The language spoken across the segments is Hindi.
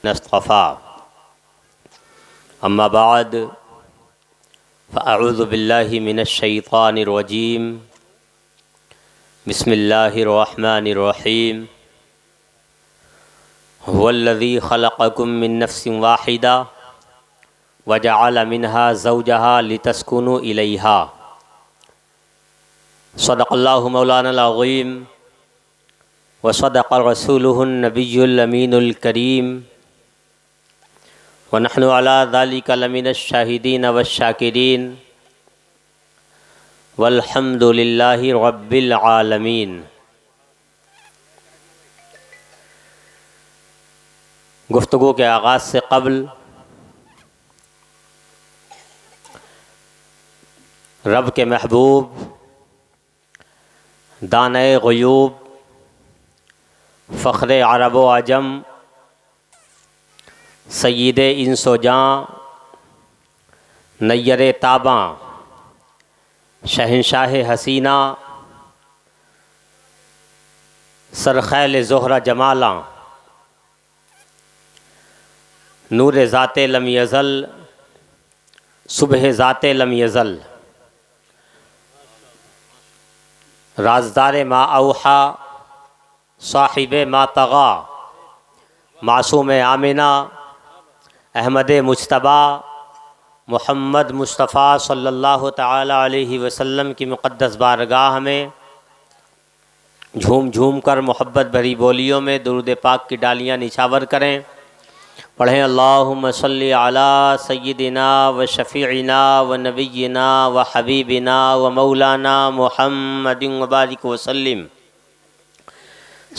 नस्तफ़ा अम्मा बाद फ़अऊज़ु बिल्लाहि मिनश्शैतानिर्रजीम बिस्मिल्लाहिर्रहमानिर्रहीम हुवल्लज़ी ख़लक़कुम मिन नफ्सिन वाहिदा वजअल मिनहा ज़ौजहा लितस्कुनु इलैहा सदक़ल्लाहु मौलानल अज़ीम व सदक़ रसूलुहुन नबियुल अमीनुल करीम व नहनु अला ज़ालिका लमिनश शाहिदीन वश्शाकिरीन वल्हम्दुलिल्लाहि रब्बिल आलमीन। गुफ्तगू के आगाज़ से क़ब्ल रब के महबूब दाने ग़ुयूब फ़ख्रे अरब व अजम सय्यिदे इंसो जां नय्यरे ताबां शहंशाह हसीना सरखैल ज़ोहरा जमालां नूर ज़ाते लम यज़ल सुबह ज़ाते लम यज़ल राज़दार मा औहा साहिब मा तग़ा मासूम आमिना अहमद मुज्तबा मुहम्मद मुस्तफ़ा सल्लल्लाहु ताला अलैहि वसल्लम की मुक़द्दस बारगाह में झूम झूम कर मोहब्बत भरी बोलियों में दुरूद पाक की डालियाँ निछावर करें। पढ़ें अल्लाहुम्मा सल्ली अला सय्यिदिना व शफ़ीइना व नबिय्यिना व हबीबिना व मौलाना मुहम्मदिन व बारिक व सल्लिम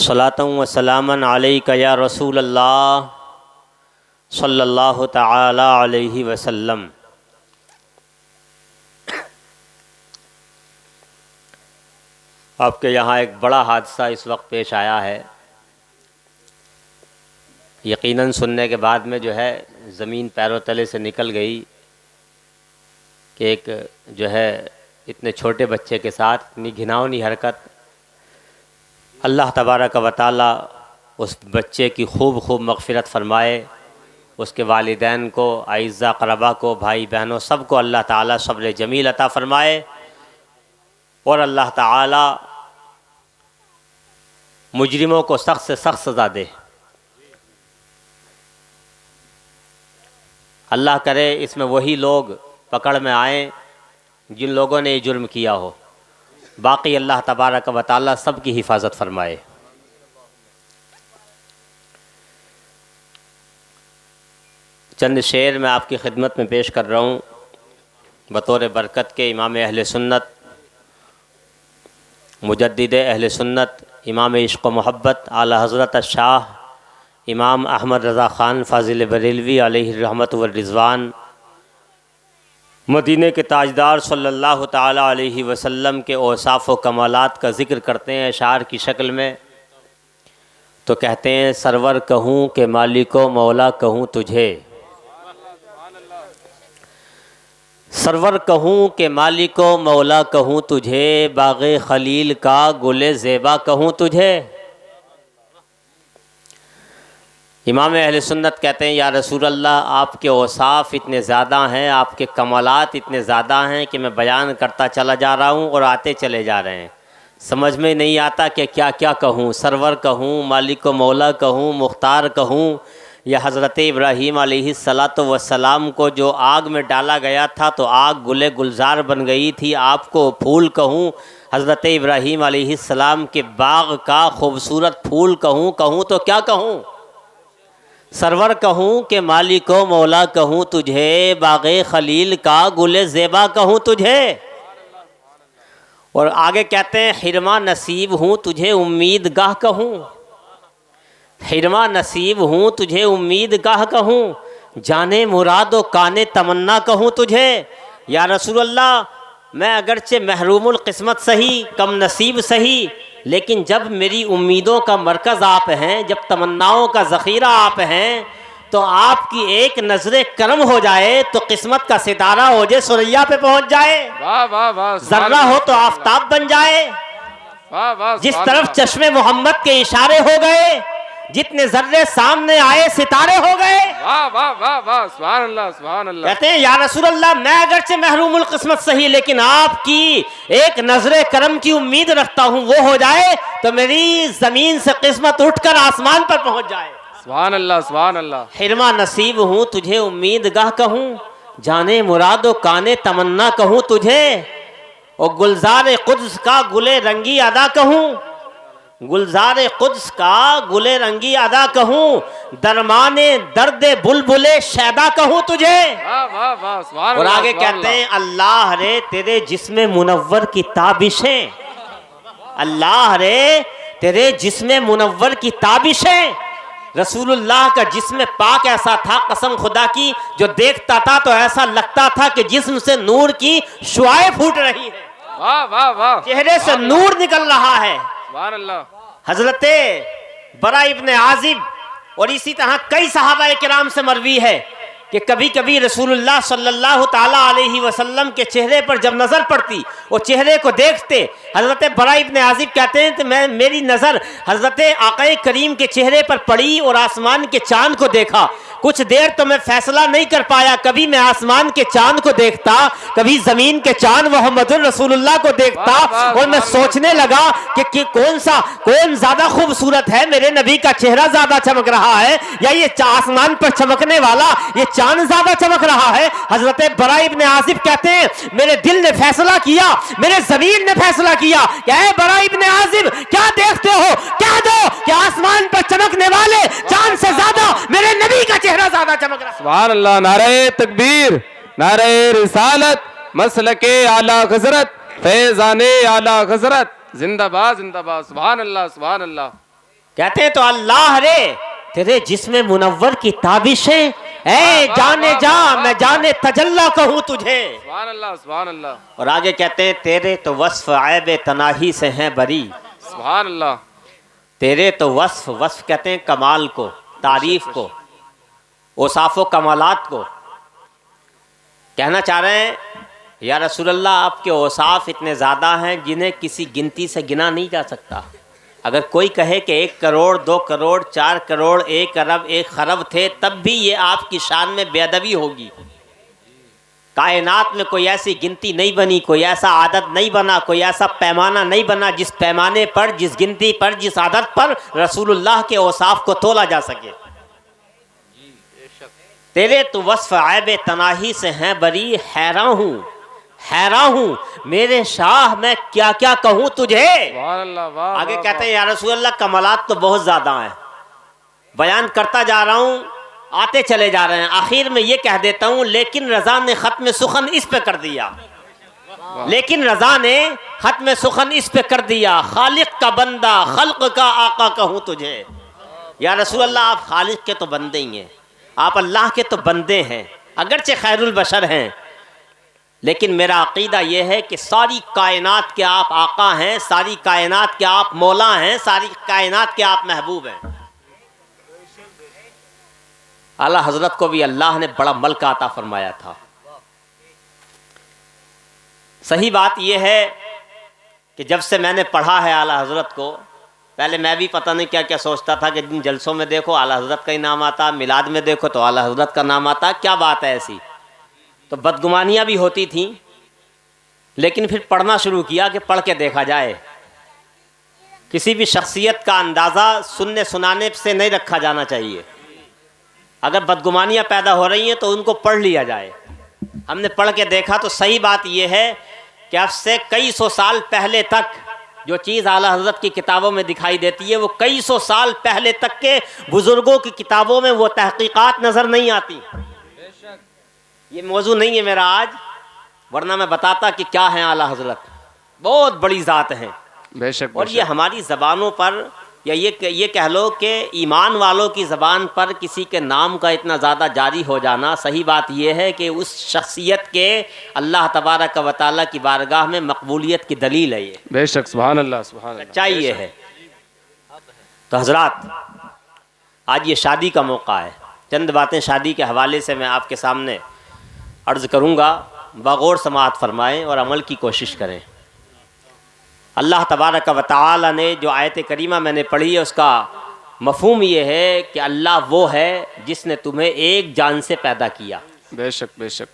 सलातन व सलामन अलैका या रसूल अल्लाह सल्लल्लाहु ताला अलैहि वसल्लम। आपके यहाँ एक बड़ा हादसा इस वक्त पेश आया है। यकीनन सुनने के बाद में जो है ज़मीन पैरों तले से निकल गई कि एक जो है इतने छोटे बच्चे के साथ इतनी घिनौनी हरकत। अल्लाह तबारक व तआला उस बच्चे की खूब मग़फ़िरत फ़रमाए, उसके वालिदैन को, आइज़ा क़रबा को, भाई बहनों सबको अल्लाह ताला सब्र जमील अता फ़रमाए और अल्लाह ताला मुजरिमों को सख्त से सख्त सज़ा दे। अल्लाह करे इसमें वही लोग पकड़ में आएँ जिन लोगों ने ये जुर्म किया हो। बाकी अल्लाह तबारक व तआला सब की हिफाजत फरमाए। चंद शेर मैं आपकी खिदमत में पेश कर रहा हूँ बतौर बरकत के इमाम अहले सुन्नत मुजद्दिद अहले सुन्नत इमाम इश्क़ व मोहब्बत आला हज़रत शाह इमाम अहमद रज़ा ख़ान फ़ाज़िल बरेलवी अलैहि रहमत व रिज़वान मदीने के ताजदार सल्लल्लाहु ताला अलैहि वसल्लम के औसाफ़ व कमालात का ज़िक्र करते हैं अशार की शक्ल में। तो कहते हैं सरवर कहूँ के मालिको मौला कहूँ तुझे, सरवर कहूँ के मालिको मौला कहूँ तुझे, बाग़े खलील का गुले ज़ेबा कहूँ तुझे। इमाम अहले सुन्नत कहते हैं या रसूल अल्लाह आपके औसाफ़ इतने ज़्यादा हैं, आपके कमालात इतने ज़्यादा हैं कि मैं बयान करता चला जा रहा हूँ और आते चले जा रहे हैं, समझ में नहीं आता कि क्या क्या कहूँ। सरवर कहूँ, मालिक व मौला कहूँ, मुख्तार कहूँ, या हज़रत इब्राहीम अलैहिस्सलातु वस्सलाम को जो आग में डाला गया था तो आग गुले गुलजार बन गई थी, आपको फूल कहूँ, हज़रत इब्राहीम अलैहिस्सलाम के बाग़ का खूबसूरत फूल कहूँ तो क्या कहूँ। सरवर कहूँ के मालिको मौला कहूँ तुझे, बाग़े खलील का गुले ज़ेबा कहूँ तुझे। और आगे कहते हैं हिरमा नसीब हूँ तुझे उम्मीद गाह कहूँ, हिरमा नसीब हूँ तुझे उम्मीद गाह कहूँ, जाने मुराद व काने तमन्ना कहूँ तुझे। या रसूल अल्लाह मैं अगरचे महरूमुल क़िस्मत सही, कम नसीब सही, लेकिन जब मेरी उम्मीदों का मरकज़ आप हैं, जब तमन्नाओं का ज़ख़ीरा आप हैं, तो आपकी एक नज़रे करम हो जाए तो किस्मत का सितारा हो जाए, सुरैया पे पहुंच जाए। वाह वाह वाह। जर्रा हो तो आफताब बन जाए। वाह वाह। जिस तरफ चश्मे मोहम्मद के इशारे हो गए, जितने जर्रे सामने आए सितारे हो गए। वाह वाह वाह वाह, सुभान अल्लाह सुभान अल्लाह। कहते हैं या रसूल अल्लाह, मैं अगरचे महरूमुल किस्मत सही, लेकिन आपकी एक नजरे करम की उम्मीद रखता हूं, वो हो जाए तो मेरी जमीन से किस्मत उठकर आसमान पर पहुंच जाए। सुभान अल्लाह सुभान अल्लाह। हिरमा नसीब हूं तुझे उम्मीदगाह कहूं, जाने मुरादो काने तमन्ना कहूं तुझे, और गुलजार कुद्स का गुले रंगी अदा कहूं, गुलजार कुद्स का गुले रंगी अदा कहूं, दरमाने दर्दे बुलबुले शैदा कहूं तुझे। वाह वाह वाह, सुभान और अल्लाह, आगे सुभान कहते हैं अल्लाह रे तेरे जिस्मे मुनव्वर की ताबिशें, अल्लाह रे तेरे जिस्मे मुनव्वर की ताबिशें। रसूलुल्लाह का जिस्म पाक ऐसा था कसम खुदा की, जो देखता था तो ऐसा लगता था कि जिस्म से नूर की शुआएं फूट रही है, वाह वाह वाह, चेहरे से नूर निकल रहा है। सुभान अल्लाह। हजरते बरा इब्ने आजिब और इसी तरह कई सहाबा किराम से मरवी है कि कभी कभी रसूलुल्लाह सल्लल्लाहु ताला अलैहि वसल्लम के चेहरे पर जब नज़र पड़ती और चेहरे को देखते, हज़रत बरा इब्ने आजिब कहते हैं तो मेरी नज़र हज़रत आक़ाए करीम के चेहरे पर पड़ी और आसमान के चाँद को देखा। कुछ देर तो मैं फैसला नहीं कर पाया, कभी मैं आसमान के चाँद को देखता, कभी ज़मीन के चाँद मोहम्मद रसूलुल्लाह को देखता, और मैं सोचने लगा कि कौन ज़्यादा खूबसूरत है, मेरे नबी का चेहरा ज़्यादा चमक रहा है या ये आसमान पर चमकने वाला ये चांद ज्यादा चमक रहा है। हजरत बरा इब्ने आजिब कहते हैं मेरे दिल ने फैसला किया, मेरे ज़मीन ने फैसला किया, क्या है बरा इब्ने आजिब क्या देखते हो, कह दो कि आसमान पर चमकने वाले चांद से ज्यादा मेरे नबी का चेहरा ज्यादा चमक रहा है। सुभान अल्लाह, नारे तकबीर, नारे रिसालत, मसलके आला हजरत, फैजाने आला हजरत, जिंदाबाद जिंदाबाद, सुभान अल्लाह सुभान अल्लाह। कहते हैं तो अल्लाह रे तेरे जिस्म मुनव्वर की ताबिशें, ए जाने जा मैं जाने तजल्ला कहूँ तुझे। सुभान अल्लाह सुभान अल्लाह। और आगे कहते हैं तेरे तो वस्फ ऐब तनाही से हैं बरी, सुभान अल्लाह। तेरे तो वस्फ कहते हैं कमाल को, तारीफ को, औसाफ़ो कमालात को। कहना चाह रहे हैं या रसूल अल्लाह आपके औसाफ इतने ज़्यादा हैं जिन्हें किसी गिनती से गिना नहीं जा सकता। अगर कोई कहे कि 1 करोड़ 2 करोड़ 4 करोड़ 1 अरब 1 खरब थे, तब भी ये आपकी शान में बेअदबी होगी। कायनात में कोई ऐसी गिनती नहीं बनी, कोई ऐसा आदत नहीं बना, कोई ऐसा पैमाना नहीं बना जिस पैमाने पर, जिस गिनती पर, जिस आदत पर रसूलुल्लाह के औसाफ को तोला जा सके। तेरे तो वस्फ ऐब तनाही से हैं बरी, हैरान हूँ मेरे शाह मैं क्या क्या कहूँ तुझे। आगे कहते हैं या रसूल अल्लाह कमालात तो बहुत ज़्यादा हैं, बयान करता जा रहा हूँ, आते चले जा रहे हैं, आखिर में ये कह देता हूँ लेकिन रज़ा ने ख़त्म सुखन इस पे कर दिया, लेकिन रज़ा ने ख़त्म सुखन इस पे कर दिया, खालिक का बंदा खल्क का आका कहूँ तुझे। या रसूल अल्लाह आप खालिक के तो बंदे ही हैं, आप अल्लाह के तो बंदे हैं, अगरचे खैरुल बशर हैं, लेकिन मेरा अकीदा यह है कि सारी कायनात के आप आका हैं, सारी कायनात के आप मौला हैं, सारी कायनात के आप महबूब हैं। आला हजरत को भी अल्लाह ने बड़ा मल्का अता फरमाया था। सही बात यह है कि जब से मैंने पढ़ा है आला हजरत को, पहले मैं भी पता नहीं क्या क्या सोचता था कि जिन जलसों में देखो आला हजरत का ही नाम आता, मिलाद में देखो तो आला हजरत का नाम आता, क्या बात है ऐसी। तो बदगुमानियाँ भी होती थीं, लेकिन फिर पढ़ना शुरू किया कि पढ़ के देखा जाए। किसी भी शख्सियत का अंदाज़ा सुनने सुनाने से नहीं रखा जाना चाहिए। अगर बदगुमानियाँ पैदा हो रही हैं तो उनको पढ़ लिया जाए। हमने पढ़ के देखा तो सही बात यह है कि अब से कई सौ साल पहले तक जो चीज़ आला हज़रत की किताबों में दिखाई देती है, वो कई सौ साल पहले तक के बुज़ुर्गों की किताबों में वो तहक़ीक़ात नज़र नहीं आती। ये मौजू नहीं है मेरा आज, वरना मैं बताता कि क्या है आला हज़रत, बहुत बड़ी ज़ात है बेशक। और ये हमारी ज़बानों पर या ये कह लो कि ईमान वालों की ज़बान पर किसी के नाम का इतना ज़्यादा जारी हो जाना, सही बात यह है कि उस शख्सियत के अल्लाह तबारक व तआला की बारगाह में मकबूलियत की दलील है। ये बेशक, सुभान अल्लाह सुभान अल्लाह, सच्चाई ये है। तो हज़रात, आज ये शादी का मौका है, चंद बातें शादी के हवाले से मैं आपके सामने अर्ज़ करूँगा, बग़ौर समाअत फरमाएँ और अमल की कोशिश करें। अल्लाह तबारक व तआला ने जो आयत करीमा मैंने पढ़ी है उसका मफहूम ये है कि अल्लाह वो है जिसने तुम्हें एक जान से पैदा किया। बेशक बेशक।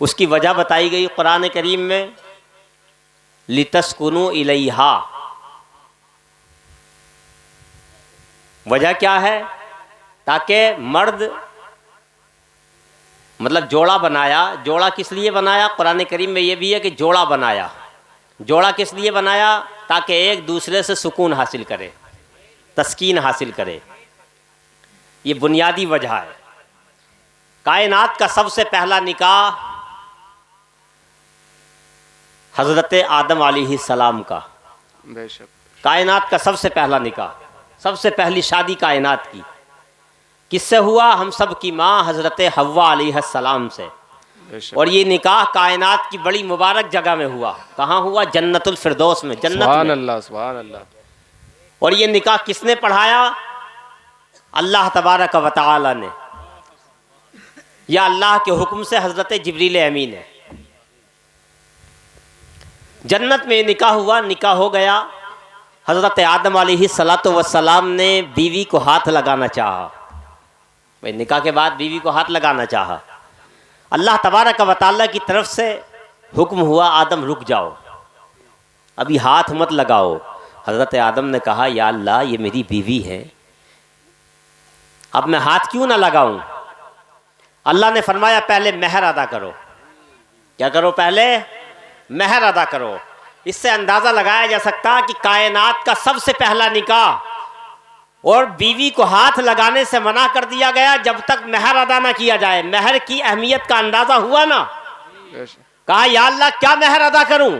उसकी वजह बताई गई कुरान करीम में, लितस्कुनु इलैहा। वजह क्या है? ताकि मर्द, मतलब जोड़ा बनाया। जोड़ा किस लिए बनाया? कुरान करीम में ये भी है कि जोड़ा बनाया। जोड़ा किस लिए बनाया? ताकि एक दूसरे से सुकून हासिल करे, तस्कीन हासिल करे। ये बुनियादी वजह है। कायनात का सबसे पहला निकाह हज़रत आदम अलैहिस्सलाम का। बेशक। कायनात का सबसे पहला निकाह, सबसे पहली शादी कायनात की किससे हुआ? हम सब की माँ हज़रत हव्वा अलैहिस्सलाम से। और ये निकाह कायनात की बड़ी मुबारक जगह में हुआ। कहाँ हुआ? जन्नतुल फिरदौस में, जन्नत सुभान में। अल्लाह, सुभान अल्लाह। और ये निकाह किसने पढ़ाया? अल्लाह तबारक व तआला ने, या अल्लाह के हुक्म से हज़रत जिब्रील अमीन है। जन्नत में निकाह हुआ, निकाह हो गया। हज़रत आदम अलैहिस्सलातु वस्सलाम ने बीवी को हाथ लगाना चाहा। भाई निकाह के बाद बीवी को हाथ लगाना चाहा। अल्लाह तबारक व तआला की तरफ से हुक्म हुआ, आदम रुक जाओ, अभी हाथ मत लगाओ। हज़रत आदम ने कहा, या अल्लाह ये मेरी बीवी है, अब मैं हाथ क्यों ना लगाऊं? अल्लाह ने फरमाया पहले महर अदा करो। क्या करो? पहले महर अदा करो। इससे अंदाज़ा लगाया जा सकता कि कायनात का सबसे पहला निकाह और बीवी को हाथ लगाने से मना कर दिया गया जब तक महर अदा ना किया जाए। महर की अहमियत का अंदाज़ा हुआ ना। कहा, या अल्लाह क्या महर अदा करूं?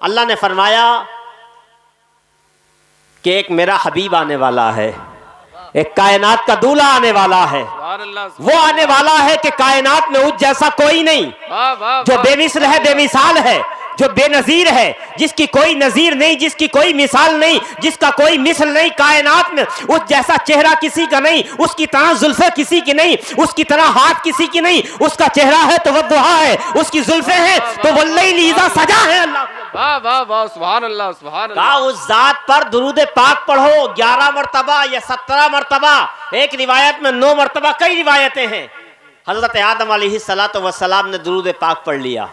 अल्लाह ने फरमाया कि एक मेरा हबीब आने वाला है, एक कायनात का दूल्हा आने वाला है। वो आने वाला है कि कायनात में उस जैसा कोई नहीं, जो बेमिसल है, बेमिसाल है, जो बेनजीर है, जिसकी कोई नजीर नहीं, जिसकी कोई मिसाल नहीं, जिसका कोई मिसल नहीं। कायनात में उस जैसा चेहरा किसी का नहीं, उसकी तरह जुल्फे किसी की नहीं, उसकी तरह हाथ किसी की नहीं। उसका चेहरा है तो वह दुहा है, उसकी जुल्फे हैं तो वल्लैल इज़ा सजा है। अल्लाह, वाह वाह वाह, सुभान अल्लाह, सुभान अल्लाह। कहा उस जात पर दुरूद पाक पढ़ो 11 मरतबा या 17 मरतबा। एक रिवायत में 9 मरतबा, कई रिवायतें हैं। हज़रत आदम अलैहिस्सलातु वस्सलाम ने दुरूद पाक पढ़ लिया।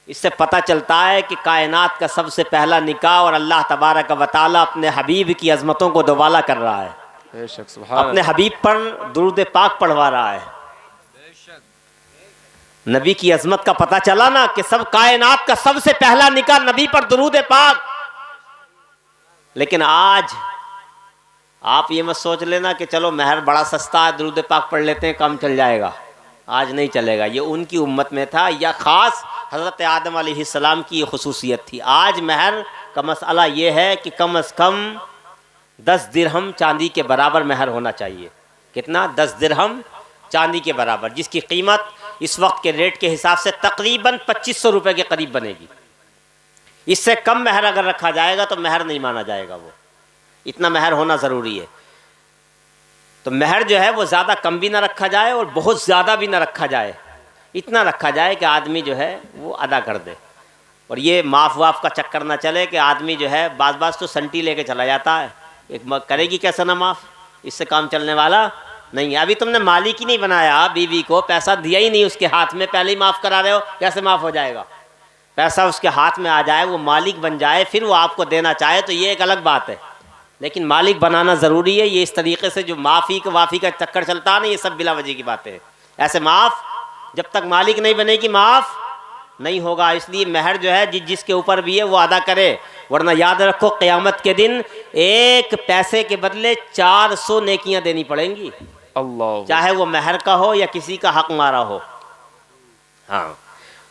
इससे पता चलता है कि कायनात का सबसे पहला निकाह और अल्लाह तबारक व तआला अपने हबीब की अजमतों को दोबाला कर रहा है। बेशक, सुभान अपने हबीब पर दुरूद पाक पढ़वा रहा है। नबी की अजमत का पता चला ना कि सब कायनात का सबसे पहला निकाह नबी पर दुरूद पाक। लेकिन आज आप ये मत सोच लेना कि चलो महर बड़ा सस्ता है, दुरूद पाक पढ़ लेते हैं, काम चल जाएगा। आज नहीं चलेगा। ये उनकी उम्मत में था, या ख़ास हज़रत आदम अलैहिस्सलाम की खुसूसियत थी। आज महर का मसला ये है कि कम अज़ कम 10 दिरहम चांदी के बराबर महर होना चाहिए। कितना? 10 दिरहम चांदी के बराबर, जिसकी कीमत इस वक्त के रेट के हिसाब से तकरीबन 2500 रुपये के करीब बनेगी। इससे कम महर अगर रखा जाएगा तो महर नहीं माना जाएगा। वो इतना महर होना ज़रूरी है। तो महर जो है वो ज़्यादा कम भी ना रखा जाए और बहुत ज़्यादा भी ना रखा जाए। इतना रखा जाए कि आदमी जो है वो अदा कर दे। और ये माफ़ वाफ का चक्कर ना चले कि आदमी जो है बाज़ तो संटी लेके चला जाता है। एक करेगी कैसे ना माफ़, इससे काम चलने वाला नहीं है। अभी तुमने मालिक ही नहीं बनाया बीवी को, पैसा दिया ही नहीं उसके हाथ में, पहले ही माफ़ करा रहे हो, कैसे माफ़ हो जाएगा? पैसा उसके हाथ में आ जाए, वो मालिक बन जाए, फिर वो आपको देना चाहे तो ये एक अलग बात है। लेकिन मालिक बनाना ज़रूरी है। ये इस तरीके से जो माफ़ी का चक्कर चलता है ना, ये सब बिला वजह की बातें हैं। ऐसे माफ़ जब तक मालिक नहीं बनेगी माफ़ नहीं होगा। इसलिए महर जो है जिसके ऊपर भी है वो अदा करे, वरना याद रखो क़यामत के दिन एक पैसे के बदले 400 नेकियां देनी पड़ेंगी। अल्लाह, चाहे चाहे वो महर का हो या किसी का हक मारा हो। हाँ,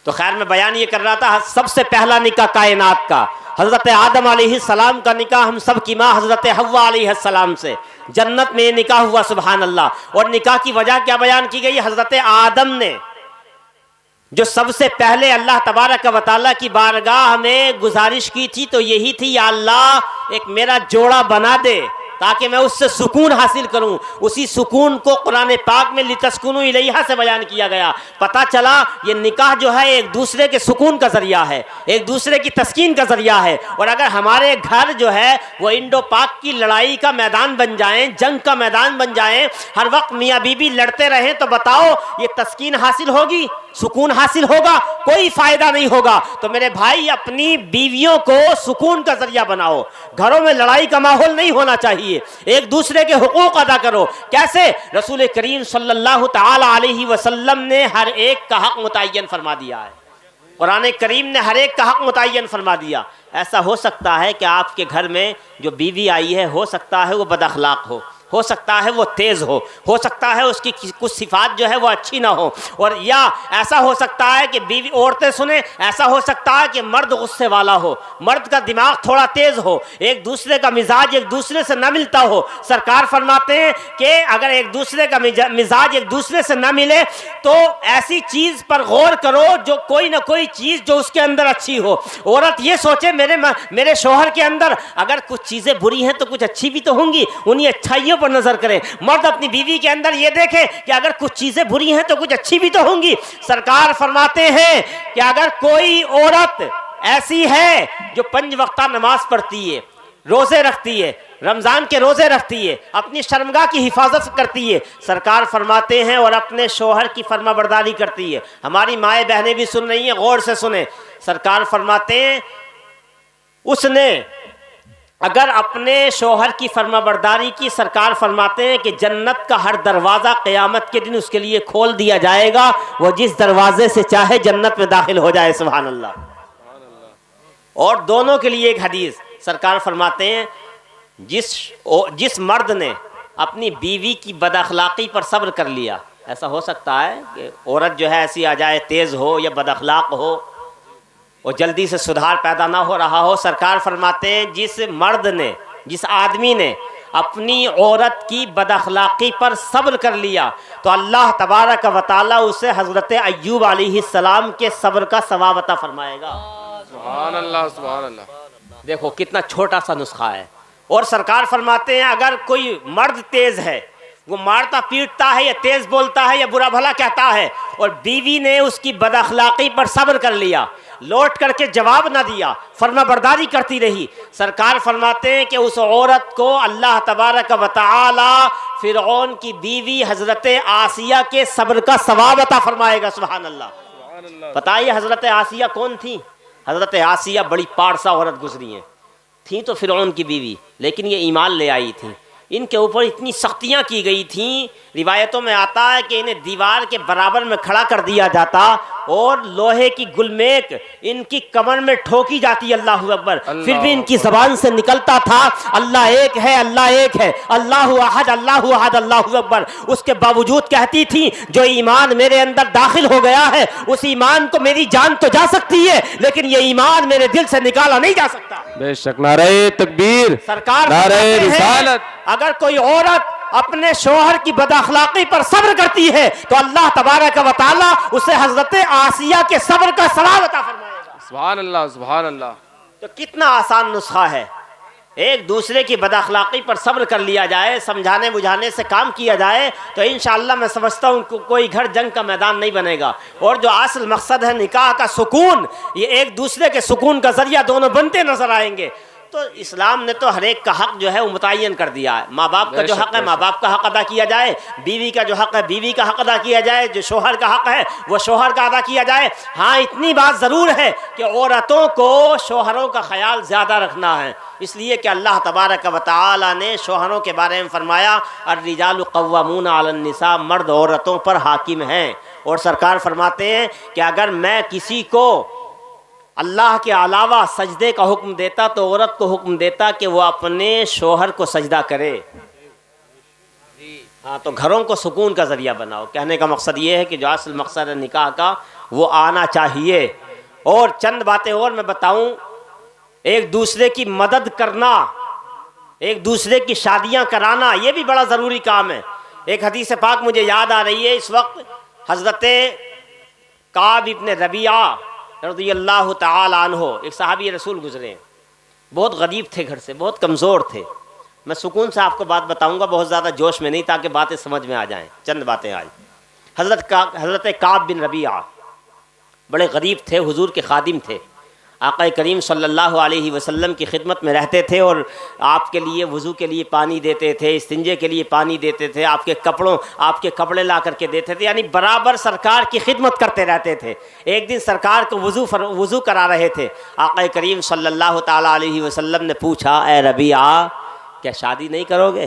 तो खैर मैं बयान ये कर रहा था, सबसे पहला निकाह कायनात का हज़रत आदम अलैहिस्सलाम का निकाह हम सब की माँ हज़रत हव्वा अलैहिस्सलाम से जन्नत में निकाह हुआ। सुभान अल्लाह। और निकाह की वजह क्या बयान की गई? हज़रत आदम ने जो सबसे पहले अल्लाह तबारक व तआला की बारगाह में गुजारिश की थी तो यही थी, या अल्लाह एक मेरा जोड़ा बना दे, ताकि मैं उससे सुकून हासिल करूं। उसी सुकून को कुरान पाक में लितस्कुनु इलैहा से बयान किया गया। पता चला ये निकाह जो है एक दूसरे के सुकून का जरिया है, एक दूसरे की तस्कीन का जरिया है। और अगर हमारे घर जो है वो इंडो पाक की लड़ाई का मैदान बन जाएं, जंग का मैदान बन जाएं, हर वक्त मियाँ बीबी लड़ते रहें, तो बताओ ये तस्कीन हासिल होगी, सुकून हासिल होगा? कोई फायदा नहीं होगा। तो मेरे भाई अपनी बीवियों को सुकून का जरिया बनाओ। घरों में लड़ाई का माहौल नहीं होना चाहिए। एक दूसरे के हुकूक अदा करो। कैसे? रसूल करीम सल्लल्लाहु ताला अलैहि वसल्लम ने हर एक का हक मुतय्यन फरमा दिया है। कुरान करीम ने हर एक का हक मुतय्यन फरमा दिया। ऐसा हो सकता है कि आपके घर में जो बीवी आई है, हो सकता है वो बदअखलाक हो सकता है वो तेज़ हो सकता है उसकी कुछ सिफात जो है वो अच्छी ना हो, और या ऐसा हो सकता है कि बीवी औरतें सुने, ऐसा हो सकता है कि मर्द गुस्से वाला हो, मर्द का दिमाग थोड़ा तेज़ हो, एक दूसरे का मिजाज एक दूसरे से न मिलता हो। सरकार फरमाते हैं कि अगर एक दूसरे का मिजाज एक दूसरे से न मिले तो ऐसी चीज़ पर गौर करो जो कोई ना कोई चीज़ जो उसके अंदर अच्छी हो। औरत ये सोचे मेरे शोहर के अंदर अगर कुछ चीज़ें बुरी हैं तो कुछ अच्छी भी तो होंगी, उन्हीं अच्छाइयों पर नजर करें। मर्द अपनी बीवी के अंदर ये देखे कि अगर कुछ चीजें बुरी हैं तो कुछ अच्छी भी तो होंगी। सरकार फरमाते हैं कि अगर कोई औरत ऐसी है जो 5 वक्ता नमाज पढ़ती है, रोजे रखती है, रमजान के रोजे रखती है, अपनी शर्मगाह की हिफाजत करती है, सरकार फरमाते हैं, और अपने शोहर की फरमाबरदारी करती है। हमारी माएँ बहनें भी सुन रही हैं, गौर से सुने। सरकार फरमाते हैं उसने अगर अपने शोहर की फरमाबरदारी की, सरकार फरमाते हैं कि जन्नत का हर दरवाज़ा क़यामत के दिन उसके लिए खोल दिया जाएगा, वो जिस दरवाजे से चाहे जन्नत में दाखिल हो जाए। सुभान अल्लाह। और दोनों के लिए एक हदीस, सरकार फरमाते हैं जिस मर्द ने अपनी बीवी की बदअखलाक़ी पर सब्र कर लिया, ऐसा हो सकता है कि औरत जो है ऐसी आ जाए, तेज़ हो या बदअखलाक़ हो और जल्दी से सुधार पैदा ना हो रहा हो। सरकार फरमाते हैं जिस आदमी ने अपनी औरत की बदअखलाक़ी पर सब्र कर लिया तो अल्लाह तबारक व तआला उसे हज़रत अय्यूब अलैहिस्सलाम के सब्र का सवाब अता फरमाएगा। सुभान अल्लाह, सुभान अल्लाह। देखो कितना छोटा सा नुस्खा है। और सरकार फरमाते हैं अगर कोई मर्द तेज़ है, वो मारता पीटता है या तेज़ बोलता है या बुरा भला कहता है, और बीवी ने उसकी बदअखलाक़ी पर सब्र कर लिया, लौट करके जवाब ना दिया, फरमाबरदारी करती रही, सरकार फरमाते हैं कि उस औरत को अल्लाह तबारक व तआला फिरऔन की बीवी हज़रत आसिया के सब्र का सवाब अता फरमाएगा। सुभान अल्लाह। बताइए हज़रत आसिया कौन थी? हज़रत आसिया बड़ी पारसा औरत गुजरी हैं, थी तो फिरऔन की बीवी, लेकिन ये ईमान ले आई थी। इनके ऊपर इतनी सख्तियाँ की गई थीं, रिवायतों में आता है कि इन्हें दीवार के बराबर में खड़ा कर दिया जाता और लोहे की गुलमेक इनकी कमर में ठोकी जाती। अल्लाह अकबर। फिर भी इनकी ज़बान से निकलता था अल्लाह एक है, अल्लाह एक है, अल्लाह अहद, अल्लाह अहद, अल्लाह अकबर। उसके बावजूद कहती थी जो ईमान मेरे अंदर दाखिल हो गया है उस ईमान को मेरी जान तो जा सकती है, लेकिन ये ईमान मेरे दिल से निकाला नहीं जा सकता। बेशक। नारे तकबीर, सरकार नारे रिसालत। अगर कोई औरत अपने शोहर की बदअखलाक़ी पर सब्र करती है तो अल्लाह तबारक व तआला उसे हज़रत आसिया के सब्र का सवाब अता फरमाएगा। सुभान अल्लाह, सुभान अल्लाह। तो कितना आसान नुस्खा है। एक दूसरे की बदअखलाक़ी पर सब्र कर लिया जाए, समझाने बुझाने से काम किया जाए तो इंशाअल्लाह मैं समझता हूँ कोई घर जंग का मैदान नहीं बनेगा। और जो असल मकसद है निकाह का सुकून, ये एक दूसरे के सुकून का जरिया दोनों बनते नजर आएंगे। तो इस्लाम ने तो हर एक का हक जो है वो मुतय्यन कर दिया है। माँ बाप का जो हक है माँ बाप का हक अदा किया जाए, बीवी का जो हक है बीवी का हक अदा किया जाए, जो शोहर का हक है वो शोहर का अदा किया जाए। हाँ, इतनी बात ज़रूर है कि औरतों को शोहरों का ख्याल ज़्यादा रखना है, इसलिए कि अल्लाह तबारक व तआला ने शोहरों के बारे में फरमाया अर्रिजालु क़व्वामूना अलन निसा, मर्द औरतों पर हाकिम हैं। और सरकार फरमाते हैं कि अगर मैं किसी को अल्लाह के अलावा सजदे का हुक्म देता तो औरत को हुक्म देता कि वो अपने शोहर को सजदा करे। हाँ, तो घरों को सुकून का ज़रिया बनाओ। कहने का मकसद ये है कि जो असल मकसद है निकाह का वो आना चाहिए। और चंद बातें और मैं बताऊं, एक दूसरे की मदद करना, एक दूसरे की शादियां कराना, ये भी बड़ा ज़रूरी काम है। एक हदीस पाक मुझे याद आ रही है इस वक्त, हज़रत काब इब्न रबिया रज़ियल्लाहु ताला अन्हो, एक सहाबी रसूल गुजरे, बहुत गरीब थे, घर से बहुत कमज़ोर थे, मैं सुकून से आपको बात बताऊंगा, बहुत ज़्यादा जोश में नहीं, ताकि बातें समझ में आ जाएं। चंद बातें आज। हज़रत काब बिन रबिया बड़े गरीब थे, हुजूर के खादिम थे, आक़ा करीम सल्लल्लाहु अलैहि वसल्लम की खिदमत में रहते थे और आपके लिए वज़ू के लिए पानी देते थे, इस्तिंजे के लिए पानी देते थे, आपके कपड़े ला करके देते थे, यानी बराबर सरकार की खिदमत करते रहते थे। एक दिन सरकार को वज़ू करा रहे थे। आक़ा करीम सल्लल्लाहु ताला अलैहि वसल्लम ने पूछा, ए रबिया, क्या शादी नहीं करोगे?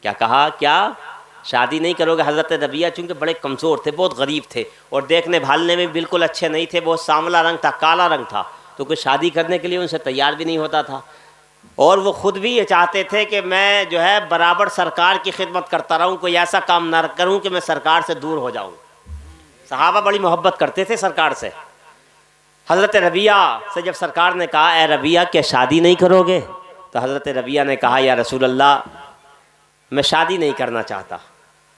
क्या कहा? क्या शादी नहीं करोगे? हज़रत रबिया चूँकि बड़े कमज़ोर थे, बहुत गरीब थे और देखने भालने में बिल्कुल अच्छे नहीं थे, बहुत सांवला रंग था, काला रंग था, तो कोई शादी करने के लिए उनसे तैयार भी नहीं होता था। और वो ख़ुद भी ये चाहते थे कि मैं जो है बराबर सरकार की खिदमत करता रहूँ, कोई ऐसा काम ना करूँ कि मैं सरकार से दूर हो जाऊँ। सहाबा बड़ी मोहब्बत करते थे सरकार से। हज़रत रबिया से जब सरकार ने कहा, ए रबिया, क्या शादी नहीं करोगे? तो हज़रत रबिया ने कहा, या रसूल अल्लाह, मैं शादी नहीं करना चाहता,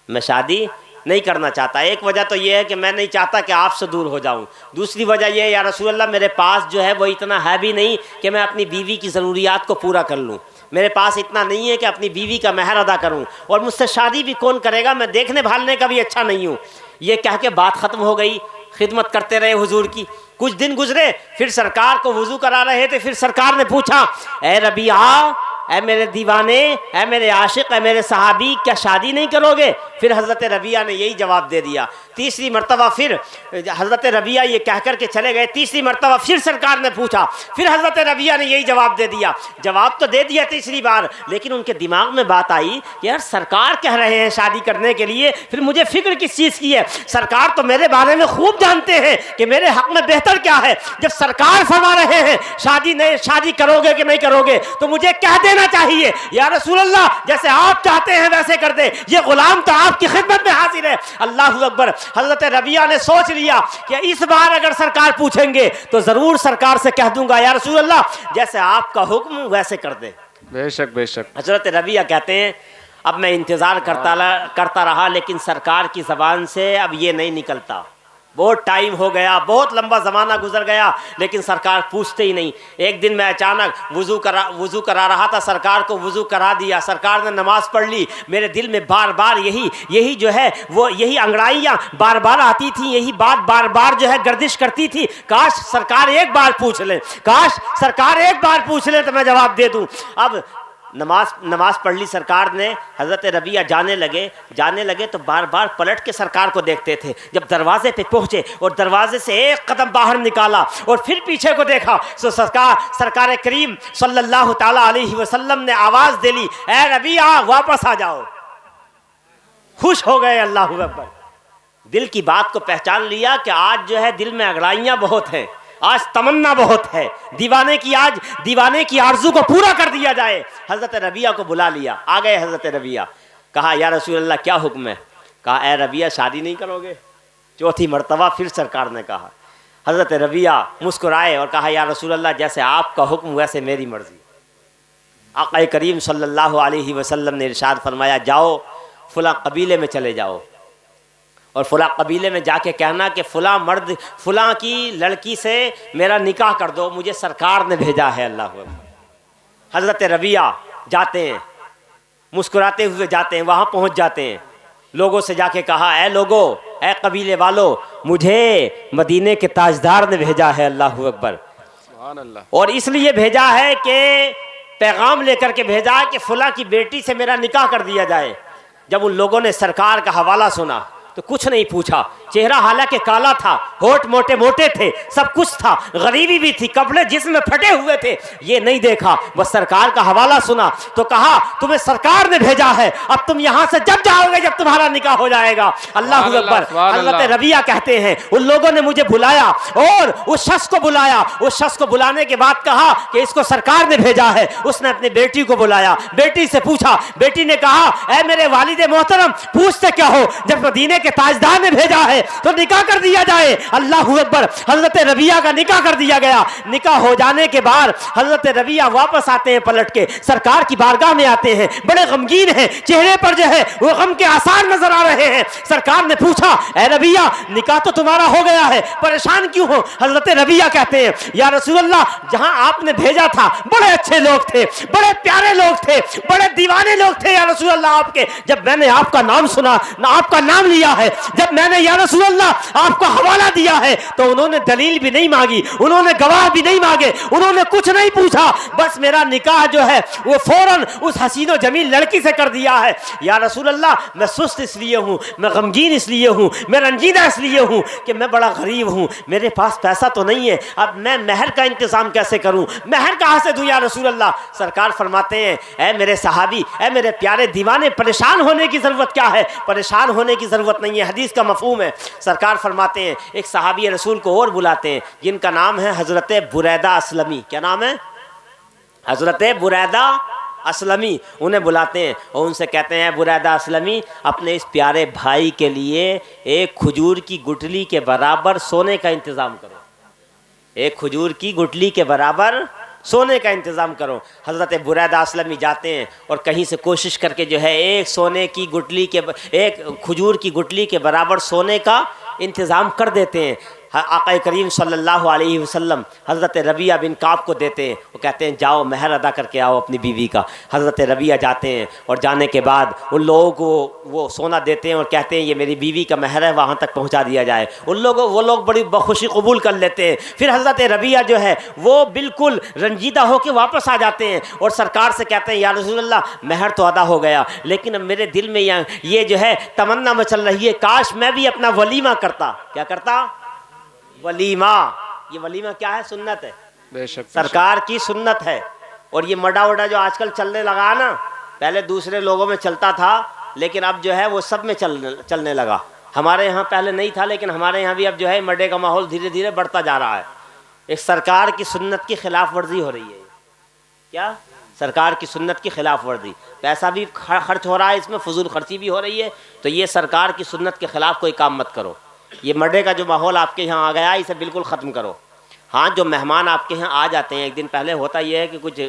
मैं शादी नहीं करना चाहता। एक वजह तो ये है कि मैं नहीं चाहता कि आपसे दूर हो जाऊं। दूसरी वजह यह है, या रसूल अल्लाह, मेरे पास जो है वो इतना है भी नहीं कि मैं अपनी बीवी की ज़रूरियात को पूरा कर लूं। मेरे पास इतना नहीं है कि अपनी बीवी का महर अदा करूं, और मुझसे शादी भी कौन करेगा, मैं देखने भालने का भी अच्छा नहीं हूँ। ये कह के बात ख़त्म हो गई। खिदमत करते रहे हुजूर की। कुछ दिन गुजरे, फिर सरकार को वज़ू करा रहे थे। फिर सरकार ने पूछा, ए रबिया, ऐ मेरे दीवाने, ऐ मेरे आशिक, ऐ मेरे सहाबी, क्या शादी नहीं करोगे? फिर हज़रत रबिया ने यही जवाब दे दिया। तीसरी मरतबा फिर हज़रत रबिया ये कह कर के चले गए। तीसरी मरतबा फिर सरकार ने पूछा, फिर हज़रत रबिया ने यही जवाब दे दिया। जवाब तो दे दिया तीसरी बार, लेकिन उनके दिमाग में बात आई कि यार सरकार कह रहे हैं शादी करने के लिए, फिर मुझे फिक्र किस चीज़ की है? सरकार तो मेरे बारे में खूब जानते हैं कि मेरे हक़ में बेहतर क्या है। जब सरकार फरमा रहे हैं शादी करोगे कि नहीं करोगे, तो मुझे कह देना चाहिए, या रसूल अल्लाह, जैसे आप चाहते हैं वैसे कर दे, ये गुलाम तो आपकी खिदमत में हाजिर है। अल्लाहु अकबर। हज़रत रबिया ने सोच लिया कि इस बार अगर सरकार पूछेंगे तो ज़रूर सरकार से कह दूंगा, या रसूल अल्लाह, जैसे आपका हुक्म वैसे कर दे। बेशक बेशक। हज़रत रबिया कहते हैं, अब मैं इंतज़ार करता रहा, लेकिन सरकार की ज़बान से अब ये नहीं निकलता। बहुत टाइम हो गया, बहुत लंबा ज़माना गुजर गया, लेकिन सरकार पूछते ही नहीं। एक दिन मैं अचानक वज़ू करा रहा था, सरकार को वज़ू करा दिया, सरकार ने नमाज़ पढ़ ली। मेरे दिल में बार बार यही जो है वो यही अंगड़ाइयाँ बार बार आती थी, यही बात बार बार जो है गर्दिश करती थी, काश सरकार एक बार पूछ लें, काश सरकार एक बार पूछ लें तो मैं जवाब दे दूँ। अब नमाज पढ़ ली सरकार ने। हज़रत रबिया जाने लगे तो बार बार पलट के सरकार को देखते थे। जब दरवाजे पे पहुँचे और दरवाजे से एक कदम बाहर निकाला और फिर पीछे को देखा, तो सरकार करीम सल्लल्लाहु ताला अलैहि वसल्लम ने आवाज़ दे ली, ए रबिया, वापस आ जाओ। खुश हो गए। अल्लाहु अकबर। दिल की बात को पहचान लिया कि आज जो है दिल में अगड़ाइयाँ बहुत हैं, आज तमन्ना बहुत है, दीवाने की आरज़ू को पूरा कर दिया जाए। हज़रत रबिया को बुला लिया। आ गए हज़रत रबिया। कहा, या रसूल अल्लाह, क्या हुक्म है? कहा, ए रबिया, शादी नहीं करोगे? चौथी मरतबा फिर सरकार ने कहा। हज़रत रबिया मुस्कुराए और कहा, या रसूल अल्लाह, जैसे आपका हुक्म वैसे मेरी मर्ज़ी। आक़ा करीम सल्लल्लाहु अलैहि वसल्लम ने इरशाद फरमाया, जाओ फ़लाँ कबीले में चले जाओ और फ़लाँ कबीले में जाके कहना कि फ़लाँ की लड़की से मेरा निकाह कर दो, मुझे सरकार ने भेजा है। अल्लाह हू अकबर। हज़रत रबिया जाते हैं, मुस्कुराते हुए जाते हैं, वहाँ पहुँच जाते हैं। लोगों से जाके कहा, ए लोगो, ए कबीले वालों, मुझे मदीने के ताजदार ने भेजा है। अल्लाह हू अकबर। और इसलिए भेजा है कि पैगाम लेकर के भेजा कि फ़लाँ की बेटी से मेरा निकाह कर दिया जाए। जब उन लोगों ने सरकार का हवाला सुना तो कुछ नहीं पूछा। चेहरा हालांकि काला था, होठ मोटे मोटे थे, सब कुछ था, गरीबी भी थी, कपड़े जिस्म में फटे हुए थे, ये नहीं देखा। बस सरकार का हवाला सुना तो कहा, तुम्हें सरकार ने भेजा है, अब तुम यहाँ से जब जाओगे जब तुम्हारा निकाह हो जाएगा। अल्लाह अकबर। हज़रत रबिया कहते हैं, उन लोगों ने मुझे बुलाया और उस शख्स को बुलाया। उस शख्स को बुलाने के बाद कहा कि इसको सरकार ने भेजा है। उसने अपनी बेटी को बुलाया, बेटी से पूछा। बेटी ने कहा, ऐ मेरे वालिद मोहतरम, पूछते क्या हो? जब मदीने के ताजदार ने भेजा है तो निकाह कर दिया जाए। अल्लाह अकबर। हजरत रबिया का निकाह कर दिया गया। निकाह हो जाने के बाद हजरत रबिया वापस आते हैं, पलट के सरकार की बारगाह में आते हैं, बड़े गमगीन हैं, चेहरे पर जो है वो गम के आसार नजर आ रहे हैं। सरकार ने पूछा, ए रबिया निकाह तो तुम्हारा हो गया है, परेशान क्यों हो? हजरत रबिया कहते हैं, या रसूल अल्लाह, जहां आपने भेजा था बड़े अच्छे लोग थे, बड़े प्यारे लोग थे, बड़े दीवाने लोग थे या रसूल अल्लाह आपके। जब मैंने आपका नाम सुना, आपका नाम लिया है, जब मैंने या रसूल अल्लाह आपको हवाला दिया है, तो उन्होंने दलील भी नहीं मांगी, उन्होंने गवाह भी नहीं मांगे, उन्होंने कुछ नहीं पूछा, बस मेरा निकाह जो है वो फौरन उस हसीनो जमील लड़की से कर दिया है। या रसूल अल्लाह, मैं सुस्त इसलिए हूँ, मैं गमगीन इसलिए हूँ, मैं रंजीदा इसलिए हूँ कि मैं बड़ा गरीब हूँ, मेरे पास पैसा तो नहीं है, अब मैं महर का इंतजाम कैसे करूँ, महर कहाँ से दूँ या रसूल अल्लाह? सरकार फरमाते हैं, ए मेरे सहाबी, ए मेरे प्यारे दीवाने, परेशान होने की ज़रूरत क्या है? परेशान होने की ज़रूरत नहीं है, हदीस का मफहूम है। सरकार फरमाते हैं, एक सहाबी रसूल को और बुलाते हैं जिनका नाम है हज़रत बुरैदा असलमी। क्या नाम है? हज़रत बुरैदा असलमी। उन्हें बुलाते हैं और उनसे कहते हैं, बुरैदा असलमी, अपने इस प्यारे भाई के लिए एक खजूर की गुठली के बराबर सोने का इंतज़ाम करो, एक खजूर की गुठली के बराबर सोने का इंतज़ाम करो। हज़रत बुरैदा असलमी जाते हैं और कहीं से कोशिश करके जो है एक सोने की गुठली के, एक खजूर की गुठली के बराबर सोने का इंतज़ाम कर देते हैं। आक़ा करीम सल्लल्लाहु अलैहि वसल्लम हज़रत रबिया बिन काब को देते हैं, वो कहते हैं जाओ महर अदा करके आओ अपनी बीवी का। हज़रत रबिया जाते हैं और जाने के बाद उन लोगों को वो सोना देते हैं और कहते हैं ये मेरी बीवी का महर है, वहाँ तक पहुँचा दिया जाए। वो लोग बड़ी बखुशी कबूल कर लेते हैं। फिर हज़रत रबिया जो है वो बिल्कुल रंजीदा होकर वापस आ जाते हैं और सरकार से कहते हैं, या रसूलल्लाह, महर तो अदा हो गया, लेकिन अब मेरे दिल में ये जो है तमन्ना मचल रही है, काश मैं भी अपना वलीमा करता। क्या करता? वलीमा। ये वलीमा क्या है? सुन्नत है, बेशक सरकार की सुन्नत है। और ये मडा वडा जो आजकल चलने लगा ना, पहले दूसरे लोगों में चलता था, लेकिन अब जो है वो सब में चलने लगा। हमारे यहाँ पहले नहीं था, लेकिन हमारे यहाँ भी अब जो है मडे का माहौल धीरे धीरे बढ़ता जा रहा है। एक सरकार की सुन्नत की खिलाफ वर्जी हो रही है। क्या? सरकार की सुन्नत की खिलाफ वर्जी। पैसा भी खर्च हो रहा है, इसमें फजूल खर्ची भी हो रही है। तो ये सरकार की सुन्नत के खिलाफ कोई काम मत करो। ये मर्डे का जो माहौल आपके यहाँ आ गया है, इसे बिल्कुल ख़त्म करो। हाँ, जो मेहमान आपके यहाँ आ जाते हैं, एक दिन पहले होता यह है कि कुछ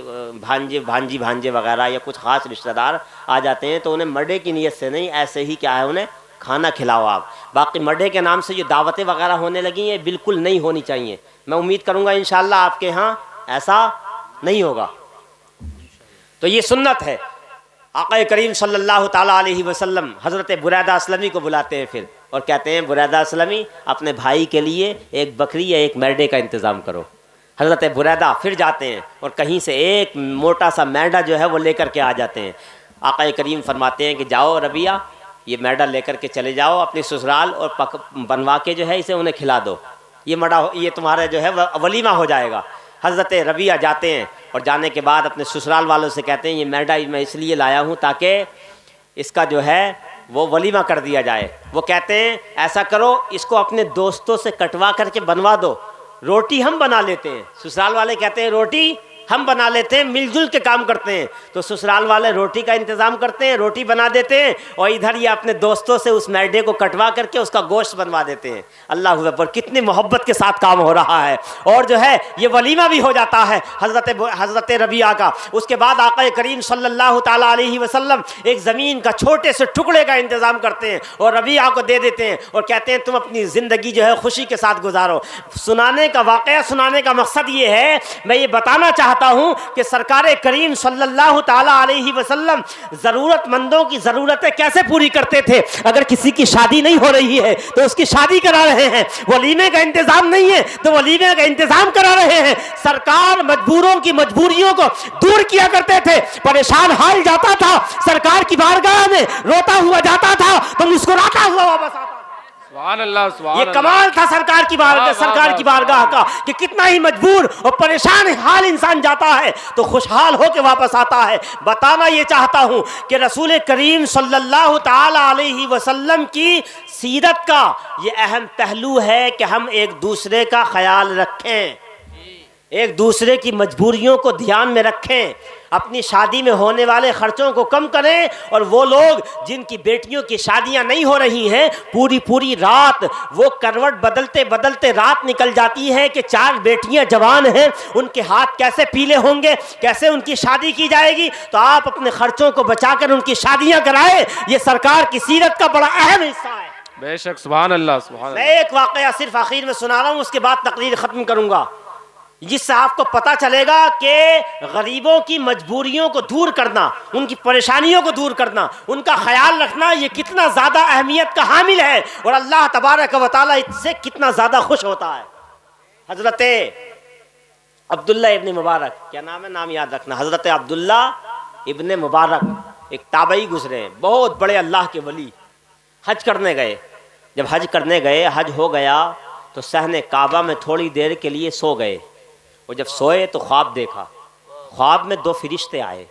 भांजे वगैरह या कुछ ख़ास रिश्तेदार आ जाते हैं, तो उन्हें मर्डे की नीयत से नहीं, ऐसे ही क्या है उन्हें खाना खिलाओ आप। बाकी मर्डे के नाम से जो दावतें वगैरह होने लगी हैं, बिल्कुल नहीं होनी चाहिए। मैं उम्मीद करूँगा इंशाअल्लाह आपके यहाँ ऐसा नहीं होगा। तो ये सुन्नत है। आक़ा करीम सल्लल्लाहु ताला अलैहि वसल्लम हज़रत बुरैदा असलमी को बुलाते हैं फिर और कहते हैं, बुरैदा असलमी, अपने भाई के लिए एक बकरी या एक मैडे का इंतज़ाम करो। हज़रत बुरैदा फिर जाते हैं और कहीं से एक मोटा सा मैडा जो है वो लेकर के आ जाते हैं। आक़ा करीम फरमाते हैं कि जाओ रबिया, ये मैडा लेकर के चले जाओ अपने ससुराल और बनवा के जो है इसे उन्हें खिला दो। ये तुम्हारा जो है वलीमा हो जाएगा। हज़रत रबिया जाते हैं और जाने के बाद अपने ससुराल वालों से कहते हैं, ये मैडा मैं इसलिए लाया हूँ ताकि इसका जो है वो वलीमा कर दिया जाए। वो कहते हैं, ऐसा करो, इसको अपने दोस्तों से कटवा करके बनवा दो, रोटी हम बना लेते हैं। ससुराल वाले कहते हैं, रोटी हम बना लेते हैं, मिलजुल के काम करते हैं। तो ससुराल वाले रोटी का इंतज़ाम करते हैं, रोटी बना देते हैं, और इधर ये अपने दोस्तों से उस मैडे को कटवा करके उसका गोश्त बनवा देते हैं। अल्लाह अकबर, कितनी मोहब्बत के साथ काम हो रहा है। और जो है ये वलीमा भी हो जाता है हज़रत रबिया का। उसके बाद आक़ा करीम सल्लल्लाहु ताला अलैहि वसल्लम एक ज़मीन का छोटे से टुकड़े का इंतज़ाम करते हैं और रबिया को दे देते हैं और कहते हैं, तुम अपनी ज़िंदगी जो है खुशी के साथ गुजारो। सुनाने का वाक़या सुनाने का मकसद ये है, मैं ये बताना चाहता हूं कि सरकार करीम सल्लल्लाहु ताला अलैहि वसल्लम जरूरतमंदों की जरूरतें कैसे पूरी करते थे। अगर किसी की शादी नहीं हो रही है तो उसकी शादी करा रहे हैं, वलीमे का इंतजाम नहीं है तो वलीमे का इंतजाम करा रहे हैं। सरकार मजबूरों की मजबूरियों को दूर किया करते थे। परेशान हाल जाता था, सरकार की बारगाह में रोता हुआ जाता था तो मुस्कुराता हुआ वापस आता। सुभान अल्लाह, सुभान ये कमाल था सरकार की बारगाह का कि कितना ही मजबूर और परेशान हाल इंसान जाता है तो खुशहाल होकर वापस आता है। बताना ये चाहता हूँ कि रसूल करीम सल्लल्लाहु ताला अलैहि वसल्लम की सीरत का ये अहम पहलू है कि हम एक दूसरे का ख्याल रखें, एक दूसरे की मजबूरियों को ध्यान में रखें। अपनी शादी में होने वाले खर्चों को कम करें। और वो लोग जिनकी बेटियों की शादियां नहीं हो रही हैं, पूरी पूरी रात वो करवट बदलते बदलते रात निकल जाती है कि 4 बेटियां जवान हैं, उनके हाथ कैसे पीले होंगे, कैसे उनकी शादी की जाएगी। तो आप अपने खर्चों को बचाकर उनकी शादियां कराएं। ये सरकार की सीरत का बड़ा अहम हिस्सा है। बेशक, सुभान अल्लाह, सुभान अल्लाह। मैं एक वाकया सिर्फ आखिर में सुना रहा हूं, उसके बाद तकरीर खत्म करूंगा, जिससे आपको पता चलेगा कि गरीबों की मजबूरियों को दूर करना, उनकी परेशानियों को दूर करना, उनका ख्याल रखना, ये कितना ज़्यादा अहमियत का हामिल है और अल्लाह तबारक व तआला इससे कितना ज़्यादा खुश होता है। हज़रत अब्दुल्ला इब्न मुबारक, क्या नाम है, नाम याद रखना, हज़रत अब्दुल्ला इब्न मुबारक एक ताबई गुजरे, बहुत बड़े अल्लाह के वली। हज करने गए, जब हज करने गए, हज हो गया तो सहने काबा में थोड़ी देर के लिए सो गए। और जब सोए तो ख्वाब देखा। ख्वाब में 2 फरिश्ते आए।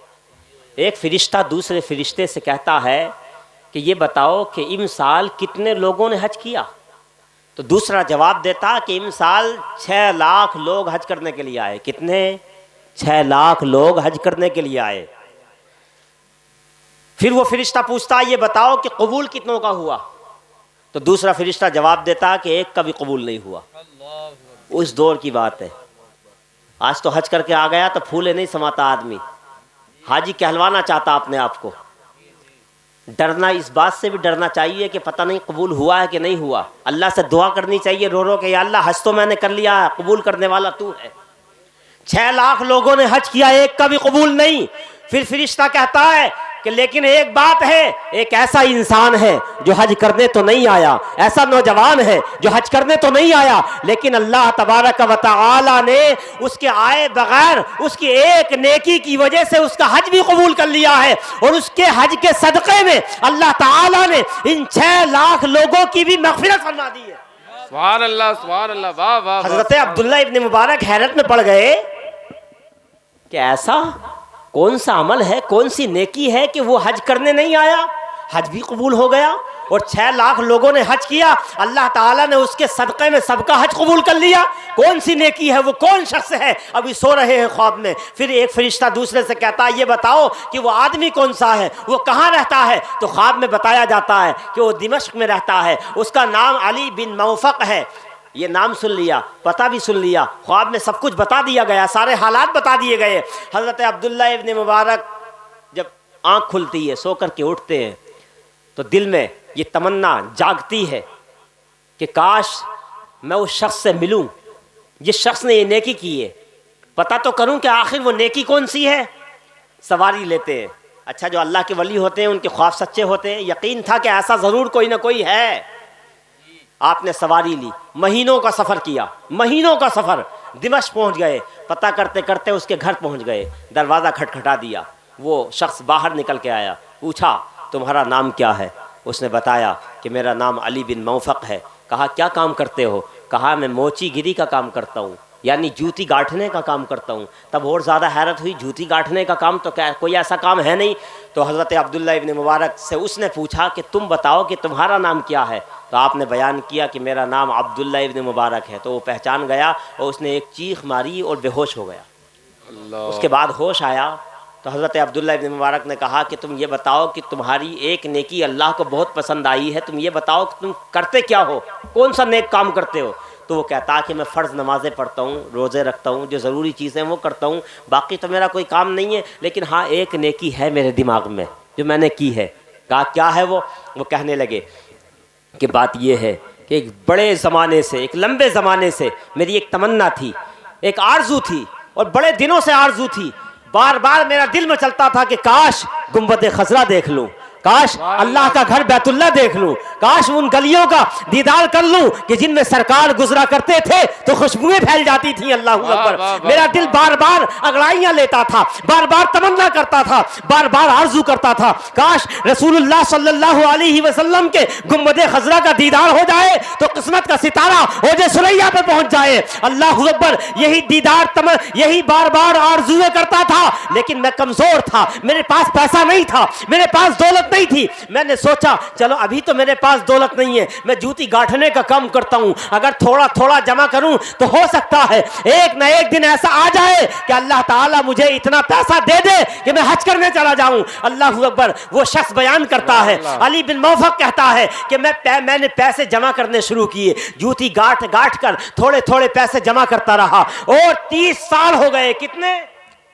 एक फरिश्ता दूसरे फरिश्ते से कहता है कि ये बताओ कि इस साल कितने लोगों ने हज किया। तो दूसरा जवाब देता कि इस साल 6 लाख लोग हज करने के लिए आए। कितने? 6 लाख लोग हज करने के लिए आए। फिर वो फरिश्ता पूछता ये बताओ कि कबूल कितनों का हुआ। तो दूसरा फरिश्ता जवाब देता कि एक का भी कबूल नहीं हुआ। उस दौर की बात है। आज तो हज करके आ गया तो फूले नहीं समाता आदमी, हाजी कहलवाना चाहता अपने आप को। डरना, इस बात से भी डरना चाहिए कि पता नहीं कबूल हुआ है कि नहीं हुआ। अल्लाह से दुआ करनी चाहिए रो रो के, या अल्लाह हज तो मैंने कर लिया है, कबूल करने वाला तू है। 6 लाख लोगों ने हज किया, एक का भी कबूल नहीं। फिर फरिश्ता कहता है कि लेकिन एक बात है, एक ऐसा इंसान है जो हज करने तो नहीं आया, ऐसा नौजवान है जो हज करने तो नहीं आया, लेकिन अल्लाह तबारक व तआला ने उसके आए बगैर उसकी एक नेकी की वजह से उसका हज भी कबूल कर लिया है। और उसके हज के सदक़े में अल्लाह ताला ने इन 6 लाख लोगों की भी मग़फ़िरत फरमा दी है। सुभान अल्लाह, सुभान अल्लाह, वाह वाह। हज़रत अब्दुल्ला इब्न मुबारक हैरत में पड़ गए कि ऐसा कौन सा अमल है, कौन सी नेकी है कि वो हज करने नहीं आया, हज भी कबूल हो गया। और 6 लाख लोगों ने हज किया, अल्लाह ताला ने उसके सदक़े में सबका हज कबूल कर लिया। कौन सी नेकी है, वो कौन शख्स है? अभी सो रहे हैं ख्वाब में। फिर एक फरिश्ता दूसरे से कहता है ये बताओ कि वो आदमी कौन सा है, वो कहाँ रहता है। तो ख्वाब में बताया जाता है कि वो दिमश्क में रहता है, उसका नाम अली बिन मौफ़क़ है। ये नाम सुन लिया, पता भी सुन लिया, ख्वाब में सब कुछ बता दिया गया, सारे हालात बता दिए गए। हज़रत अब्दुल्ला इब्न मुबारक जब आँख खुलती है, सो कर के उठते हैं, तो दिल में ये तमन्ना जागती है कि काश मैं उस शख्स से मिलूं जिस शख्स ने ये नेकी की है, पता तो करूं कि आखिर वो नेकी कौन सी है। सवारी लेते हैं। अच्छा, जो अल्लाह के वली होते हैं उनके ख्वाब सच्चे होते हैं। यकीन था कि ऐसा ज़रूर कोई ना कोई है। आपने सवारी ली, महीनों का सफ़र किया, महीनों का सफ़र, दिमश्क पहुंच गए। पता करते करते उसके घर पहुंच गए। दरवाज़ा खटखटा दिया। वो शख्स बाहर निकल के आया, पूछा तुम्हारा नाम क्या है। उसने बताया कि मेरा नाम अली बिन मौफ़क़ है। कहा क्या काम करते हो। कहा मैं मोची गिरी का काम करता हूँ, यानी जूती गांठने का काम करता हूँ। तब और ज़्यादा हैरत हुई, जूती गांठने का काम तो क्या कोई ऐसा काम है नहीं। तो हज़रत अब्दुल्ला इब्न मुबारक से उसने पूछा कि तुम बताओ कि तुम्हारा नाम क्या है। तो आपने बयान किया कि मेरा नाम अब्दुल्ला इब्न मुबारक है। तो वो पहचान गया और उसने एक चीख मारी और बेहोश हो गया। उसके बाद होश आया तो हज़रत अब्दुल्ला इब्न मुबारक ने कहा कि तुम ये बताओ कि तुम्हारी एक नेकी अल्लाह को बहुत पसंद आई है, तुम ये बताओ कि तुम करते क्या हो, कौन सा नेक काम करते हो। तो वो कहता कि मैं फ़र्ज़ नमाज़ें पढ़ता हूँ, रोज़े रखता हूँ, जो ज़रूरी चीज़ें वो करता हूँ, बाकी तो मेरा कोई काम नहीं है। लेकिन हाँ, एक नेकी है मेरे दिमाग में जो मैंने की है। कहा क्या है वो कहने लगे कि बात ये है कि एक बड़े ज़माने से, एक लंबे ज़माने से मेरी एक तमन्ना थी, एक आरज़ू थी, और बड़े दिनों से आरज़ू थी। बार बार मेरा दिल में चलता था कि काश गुंबद खज़रा देख लूँ, काश अल्लाह का घर बैतुल्ला देख लूं, काश उन गलियों का दीदार कर लूं कि जिनमें सरकार गुजरा करते थे तो खुशबुएं फैल जाती थी। अल्लाह अकबर। मेरा दिल बार बार अगड़ाइयां लेता था, बार बार तमन्ना करता था, बार बार आरजू करता था काश रसूलुल्लाह सल्लल्लाहु अलैहि वसल्लम के गुंबद खज़रा का दीदार हो जाए तो किस्मत का सितारा ओजे सुरैया पर पहुंच जाए। अल्लाह अकबर। यही दीदार यही बार बार आरजुएं करता था, लेकिन मैं कमजोर था, मेरे पास पैसा नहीं था, मेरे पास दौलत नहीं थी। मैंने सोचा चलो अभी तो मेरे पास दौलत नहीं है, मैं जूती गांठने का काम करता हूँ, अगर थोड़ा थोड़ा जमा करूँ तो हो सकता है एक न एक दिन ऐसा आ जाए कि अल्लाह ताला मुझे इतना पैसा दे दे कि मैं हज करने चला जाऊँ। अल्लाह अकबर। वो शख्स बयान करता है, अली बिन मौफक कहता है कि मैंने पैसे जमा करने शुरू किए, जूती गांठ गांठ कर थोड़े थोड़े पैसे जमा करता रहा और 30 साल हो गए। कितने?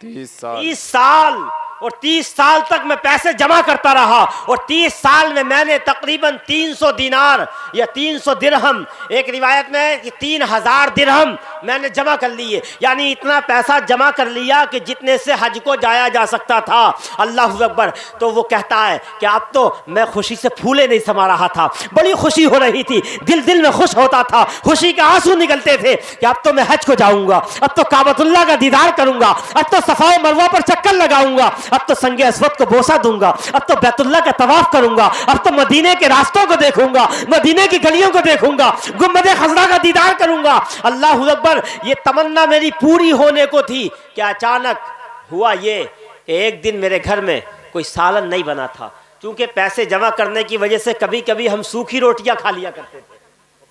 30 साल। और 30 साल तक मैं पैसे जमा करता रहा और 30 साल में मैंने तकरीबन 300 दिनार या 300 दिरहम, एक रिवायत में 3000 दिरहम मैंने जमा कर लिए। यानी इतना पैसा जमा कर लिया कि जितने से हज को जाया जा सकता था। अल्लाह अकबर। तो वो कहता है कि अब तो मैं खुशी से फूले नहीं समा रहा था, बड़ी खुशी हो रही थी, दिल दिल में खुश होता था, खुशी के आंसू निकलते थे कि अब तो मैं हज को जाऊंगा, अब तो काबतुल्लाह का दीदार करूंगा, अब तो सफा व मरवा पर चक्कर लगाऊंगा, अब तो संगे अस्वद को बोसा दूंगा, अब तो बैतुल्लाह का तवाफ करूंगा, अब तो मदीने के रास्तों को देखूंगा, मदीने की गलियों को देखूंगा, गुंबद खजरा का दीदार करूंगा। अल्लाह अकबर। ये तमन्ना मेरी पूरी होने को थी कि अचानक हुआ ये कि एक दिन मेरे घर में कोई सालन नहीं बना था, क्योंकि पैसे जमा करने की वजह से कभी कभी हम सूखी रोटियां खा लिया करते थे।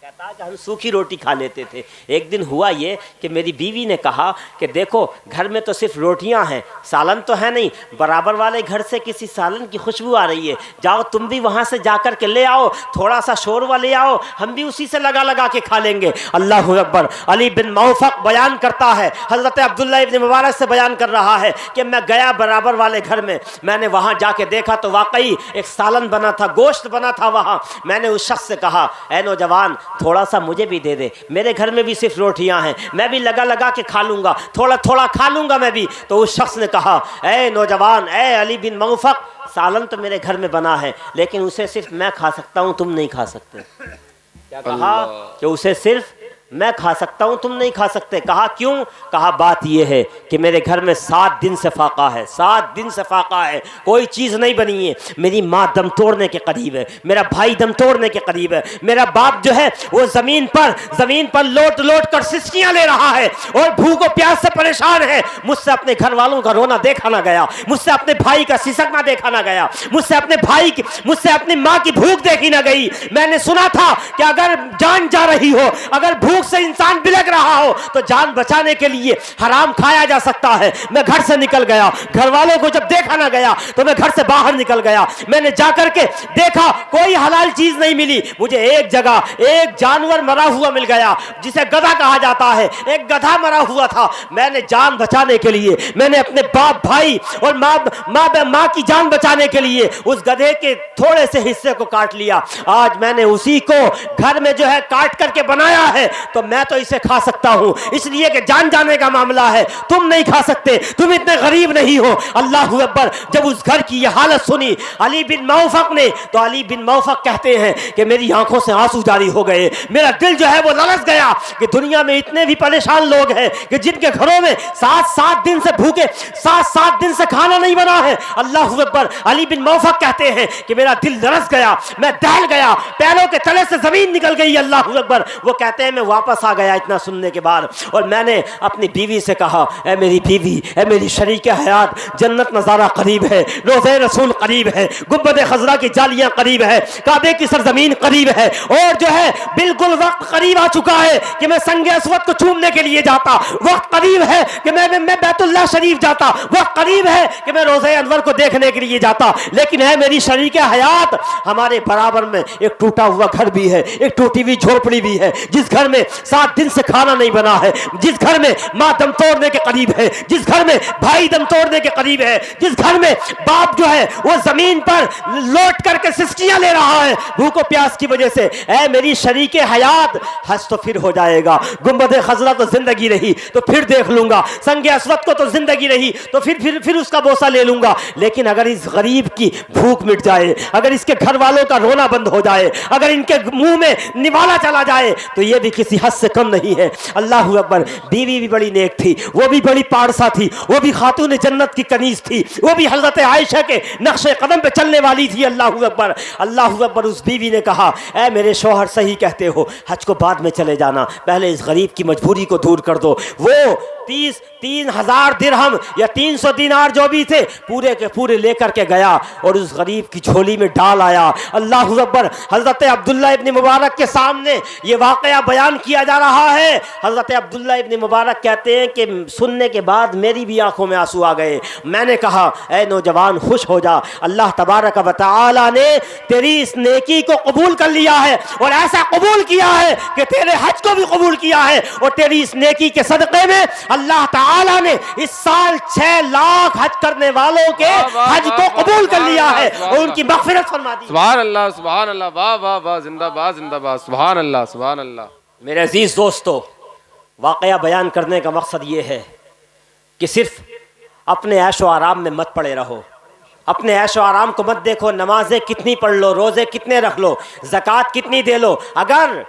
कि हम सूखी रोटी खा लेते थे। एक दिन हुआ ये कि मेरी बीवी ने कहा कि देखो घर में तो सिर्फ रोटियां हैं, सालन तो है नहीं, बराबर वाले घर से किसी सालन की खुशबू आ रही है, जाओ तुम भी वहां से जाकर के ले आओ, थोड़ा सा शोरवा ले आओ, हम भी उसी से लगा लगा के खा लेंगे। अल्लाह अकबर। अली बिन मौफक बयान करता है, हजरत अब्दुल्ला इब्न मुबारक से बयान कर रहा है कि मैं गया बराबर वाले घर में, मैंने वहां जाके देखा तो वाकई एक सालन बना था, गोश्त बना था वहां। मैंने उस शख्स से कहा, ऐ नौजवान थोड़ा सा मुझे भी दे दे, मेरे घर में भी सिर्फ रोटियां हैं, मैं भी लगा लगा के खा लूंगा, थोड़ा थोड़ा खा लूंगा मैं भी। तो उस शख्स ने कहा, ऐ नौजवान, ऐ अली बिन मौफक, सालन तो मेरे घर में बना है लेकिन उसे सिर्फ मैं खा सकता हूं, तुम नहीं खा सकते। क्या कहा? कि उसे सिर्फ मैं खा सकता हूं, तुम नहीं खा सकते। कहा क्यों? कहा बात यह है कि मेरे घर में 7 दिन से फाका है, 7 दिन से फाका है, कोई चीज़ नहीं बनी है, मेरी माँ दम तोड़ने के करीब है, मेरा भाई दम तोड़ने के करीब है, मेरा बाप जो है वो ज़मीन पर लोट लोट कर सिसकियाँ ले रहा है और भूख और प्यास से परेशान है। मुझसे अपने घर वालों का रोना देखा ना गया, मुझसे अपने भाई का सिसकना देखा ना गया, मुझसे अपनी माँ की भूख देखी ना गई। मैंने सुना था कि अगर जान जा रही हो, अगर भूख से इंसान बिलक रहा हो तो जान बचाने के लिए हराम खाया जा सकता है। मैं घर से निकल गया, घर वालों को जब देखा ना गया तो मैं घर से बाहर निकल गया। मैंने जाकर के देखा कोई हलाल चीज नहीं मिली। मुझे एक जगह एक जानवर मरा हुआ मिल गया जिसे गधा कहा जाता है, एक गधा मरा हुआ था। मैंने जान बचाने के लिए, मैंने अपने बाप भाई और माँ की जान बचाने के लिए उस गधे के थोड़े से हिस्से को काट लिया। आज मैंने उसी को घर में जो है काट करके बनाया है तो मैं तो इसे खा सकता हूं, इसलिए कि जान जाने का मामला है, तुम नहीं खा सकते, तुम इतने गरीब नहीं हो। अल्लाह अकबर। जब उस घर की यह हालत सुनी अली बिन मौफक ने, तो अली बिन मौफक कहते हैं कि मेरी आंखों से आंसू जारी हो गए, मेरा दिल जो है वो ललच गया कि दुनिया में इतने भी परेशान लोग हैं कि जिनके घरों में 7-7 दिन से भूखे, 7-7 दिन से खाना नहीं बना है। अल्लाह अकबर। अली बिन मौफक कहते हैं कि मेरा दिल लरस गया, मैं दहल गया, पैरों के तले से जमीन निकल गई। अल्लाह अकबर। वो कहते हैं मैं वापस आ गया इतना सुनने के बाद और मैंने अपनी बीवी से कहा, ऐ मेरी बीवी, ऐ मेरी शरीक हयात, जन्नत नज़ारा करीब है, रोज़े रसूल करीब है, गुंबद खजरा की जालियां करीब है, काबे की सरजमीन करीब है और जो है बिल्कुल वक्त करीब आ चुका है कि मैं संगे अस्वद को चूमने के लिए जाता, वक्त करीब है कि मैं बैतुल्लाह शरीफ जाता, वक्त करीब है कि मैं रोज़े अनवर को देखने के लिए जाता। लेकिन है मेरी शरीक हयात, हमारे बराबर में एक टूटा हुआ घर भी है, एक टूटी हुई झोपड़ी भी है, जिस घर में 7 दिन से खाना नहीं बना है, जिस घर में माँ दम तोड़ने के करीब है, जिस घर में भाई दम तोड़ने के करीब है, जिस घर में बाप जो है वो जमीन पर लौट करके सिसकियां ले रहा है भूख और प्यास की वजह से। ऐ मेरी शरीके हयात, हज तो फिर हो जाएगा, गुंबद खजरा तो जिंदगी रही तो फिर देख लूंगा, संगे अस्वद को तो जिंदगी रही तो फिर उसका बोसा ले लूंगा। लेकिन अगर इस गरीब की भूख मिट जाए, अगर इसके घर वालों का रोना बंद हो जाए, अगर इनके मुंह में निवाला चला जाए तो ये भी किसी हद से कम नहीं है। अल्लाह अकबर। बीवी भी बड़ी नेक थी, वो भी बड़ी पारसा थी, वो भी खातून जन्नत की कनीज थी, वो भी हजरत आयशा के नक्शे कदम पे चलने वाली थी। अल्लाह अकबर। अल्लाह अकबर। उस बीवी ने कहा, ऐ मेरे शौहर सही कहते हो, हज को बाद में चले जाना, पहले इस गरीब की मजबूरी को दूर कर दो। वो 3,000 दिरहम या 300 दीनार जो भी थे पूरे के पूरे लेकर के गया और उस गरीब की झोली में डाल आया। अल्लाह अकबर। हज़रत अब्दुल्ला इब्न मुबारक के सामने ये वाक़या बयान किया जा रहा है। हज़रत अब्दुल्ला इब्न मुबारक कहते हैं कि सुनने के बाद मेरी भी आंखों में आंसू आ गए। मैंने कहा, ऐ नौजवान खुश हो जा, अल्लाह तबारक व तआला ने तेरी इस नेकी को कबूल कर लिया है और ऐसा कबूल किया है कि तेरे हज को भी कबूल किया है और तेरी इस नेकी के सदक़े में अल्लाह ताला ने इस साल 6 लाख हज करने वालों के हज को कबूल कर लिया है और उनकी मग़फ़िरत फरमा दी। सुभान अल्लाह, सुभान अल्लाह, वाह वाह वाह, जिंदाबाद जिंदाबाद, सुभान अल्लाह, सुभान अल्लाह। मेरे अजीज दोस्तों, वाक़या बयान करने का मकसद ये है कि सिर्फ अपने ऐशो आराम में मत पड़े रहो, अपने ऐशो आराम को मत देखो। नमाजें कितनी पढ़ लो, रोज़े कितने रख लो, ज़कात कितनी दे लो, अगर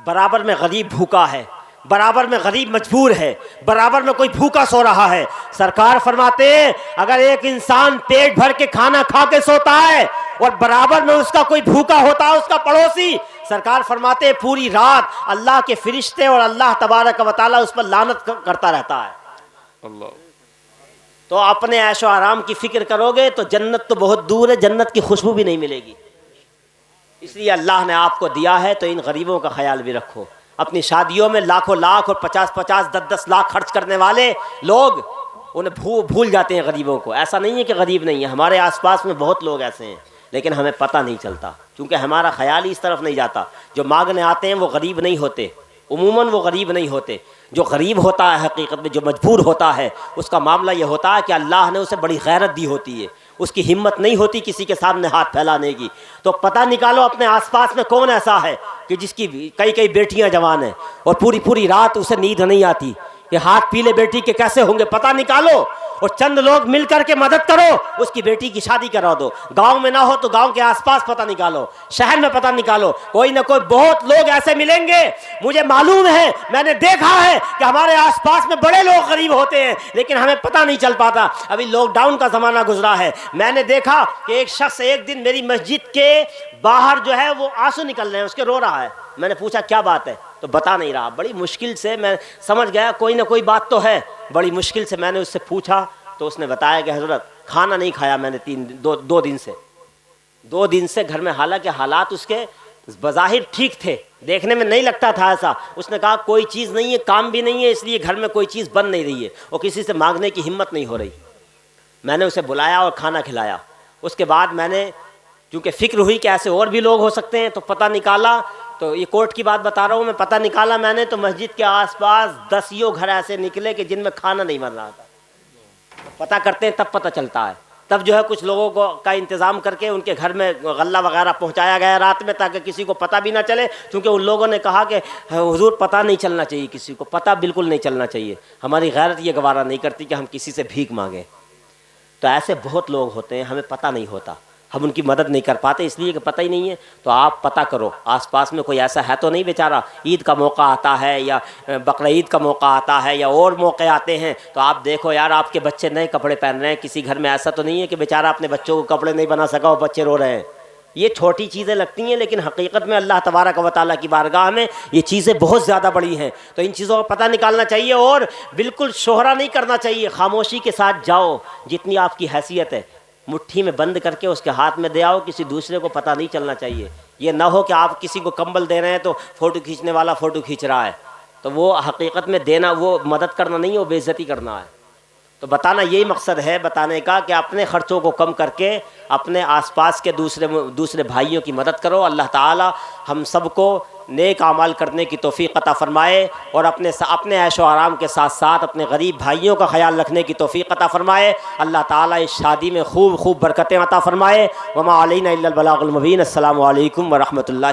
बराबर में गरीब भूखा है, बराबर में गरीब मजबूर है, बराबर में कोई भूखा सो रहा है, सरकार फरमाते हैं अगर एक इंसान पेट भर के खाना खा के सोता है और बराबर में उसका कोई भूखा होता है, उसका पड़ोसी, सरकार फरमाते हैं पूरी रात अल्लाह के फरिश्ते और अल्लाह तबारक व तआला उस पर लानत करता रहता है। अल्लाह। तो अपने ऐशो आराम की फिक्र करोगे तो जन्नत तो बहुत दूर है, जन्नत की खुशबू भी नहीं मिलेगी। इसलिए अल्लाह ने आपको दिया है तो इन गरीबों का ख्याल भी रखो। अपनी शादियों में लाखों लाख और 50-50, 10-10 लाख खर्च करने वाले लोग उन्हें भूल जाते हैं गरीबों को। ऐसा नहीं है कि गरीब नहीं है, हमारे आसपास में बहुत लोग ऐसे हैं, लेकिन हमें पता नहीं चलता क्योंकि हमारा ख्याल ही इस तरफ नहीं जाता। जो मांगने आते हैं वो गरीब नहीं होते, उमूमन वो गरीब नहीं होते। जो गरीब होता है हकीकत में, जो मजबूर होता है, उसका मामला ये होता है कि अल्लाह ने उसे बड़ी गैरत दी होती है, उसकी हिम्मत नहीं होती किसी के सामने हाथ फैलाने की। तो पता निकालो अपने आसपास में कौन ऐसा है कि जिसकी कई बेटियां जवान हैं और पूरी पूरी रात उसे नींद नहीं आती। ये हाथ पीले बेटी के कैसे होंगे, पता निकालो और चंद लोग मिल करके मदद करो, उसकी बेटी की शादी करा दो। गांव में ना हो तो गांव के आसपास पता निकालो, शहर में पता निकालो, कोई ना कोई बहुत लोग ऐसे मिलेंगे। मुझे मालूम है, मैंने देखा है कि हमारे आसपास में बड़े लोग गरीब होते हैं लेकिन हमें पता नहीं चल पाता। अभी लॉकडाउन का ज़माना गुजरा है, मैंने देखा कि एक शख्स एक दिन मेरी मस्जिद के बाहर जो है वो आंसू निकल रहे हैं, उसके रो रहा है। मैंने पूछा क्या बात है, तो बता नहीं रहा। बड़ी मुश्किल से मैं समझ गया कोई ना कोई बात तो है। बड़ी मुश्किल से मैंने उससे पूछा तो उसने बताया कि हज़रत खाना नहीं खाया मैंने 2 दिन से घर में। हालांकि हालात उसके बज़ाहिर ठीक थे, देखने में नहीं लगता था ऐसा। उसने कहा कोई चीज़ नहीं है, काम भी नहीं है, इसलिए घर में कोई चीज़ बन नहीं रही है और किसी से मांगने की हिम्मत नहीं हो रही। मैंने उसे बुलाया और खाना खिलाया। उसके बाद मैंने चूँकि फ़िक्र हुई कि ऐसे और भी लोग हो सकते हैं तो पता निकाला। तो ये कोर्ट की बात बता रहा हूँ मैं, पता निकाला मैंने तो मस्जिद के आसपास 10 घर ऐसे निकले कि जिनमें खाना नहीं बन रहा था। पता करते हैं तब पता चलता है। तब जो है कुछ लोगों को का इंतज़ाम करके उनके घर में गल्ला वगैरह पहुंचाया गया रात में, ताकि किसी को पता भी ना चले। क्योंकि उन लोगों ने कहा कि हुजूर पता नहीं चलना चाहिए, किसी को पता बिल्कुल नहीं चलना चाहिए, हमारी गैरत ये गवारा नहीं करती कि हम किसी से भीख मांगें। तो ऐसे बहुत लोग होते हैं, हमें पता नहीं होता, हम उनकी मदद नहीं कर पाते इसलिए कि पता ही नहीं है। तो आप पता करो आसपास में कोई ऐसा है तो नहीं बेचारा। ईद का मौका आता है या बकरा ईद का मौका आता है या और मौके आते हैं तो आप देखो यार आपके बच्चे नए कपड़े पहन रहे हैं, किसी घर में ऐसा तो नहीं है कि बेचारा अपने बच्चों को कपड़े नहीं बना सका और बच्चे रो रहे हैं। ये छोटी चीज़ें लगती हैं लेकिन हकीकत में अल्लाह तबारक व तआला की बारगाह में ये चीज़ें बहुत ज़्यादा बड़ी हैं। तो इन चीज़ों का पता निकालना चाहिए और बिल्कुल शोहरा नहीं करना चाहिए। खामोशी के साथ जाओ, जितनी आपकी हैसियत है मुट्ठी में बंद करके उसके हाथ में दे आओ, किसी दूसरे को पता नहीं चलना चाहिए। ये ना हो कि आप किसी को कंबल दे रहे हैं तो फ़ोटो खींचने वाला फ़ोटो खींच रहा है, तो वो हकीकत में देना वो मदद करना नहीं है, वो बेइज्जती करना है। तो बताना यही मकसद है बताने का कि अपने ख़र्चों को कम करके अपने आसपास के दूसरे भाइयों की मदद करो। अल्लाह ताला हम सबको नेक आमाल करने की तौफीक अता फ़रमाए और अपने ऐशो आराम के साथ साथ अपने गरीब भाइयों का ख्याल रखने की तौफीक अता फ़रमाए। अल्लाह ताला इस शादी में खूब बरकतें अता फ़रमाए। वमा अलैना इल्लल बलागुल मुबीन। अस्सलामु अलैकुम व रहमतुल्लाहि।